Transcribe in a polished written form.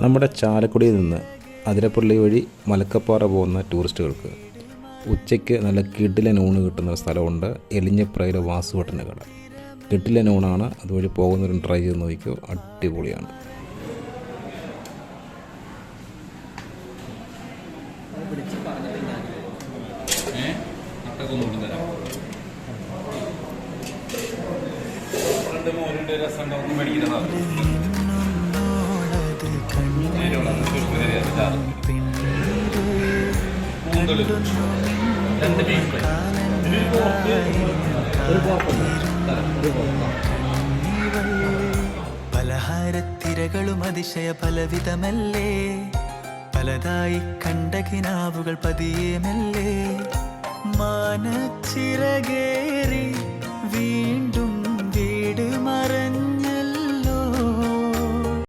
നമ്മുടെ ചാലക്കുടിയിൽ നിന്ന് അതിരപ്പള്ളി വഴി മലക്കപ്പാറ പോകുന്ന ടൂറിസ്റ്റുകൾക്ക് ഉച്ചയ്ക്ക് നല്ല കിടിലൻ ഊണ് കിട്ടുന്ന ഒരു സ്ഥലമുണ്ട്. എലിഞ്ഞപ്രയിലെ വാസുവട്ടൻ്റെ കട. കിടിലൻ ഊണാണ്. അതുവഴി പോകുന്നവരും ട്രൈ ചെയ്ത് നോക്കിക്കോ, അടിപൊളിയാണ്. പലഹാരത്തിരകളും അതിശയ പലവിധമല്ലേ, പലതായി കണ്ട കിനാവുകൾ പതിയെ മെല്ലെ മാനച്ചിറകേറി വീണ്ടും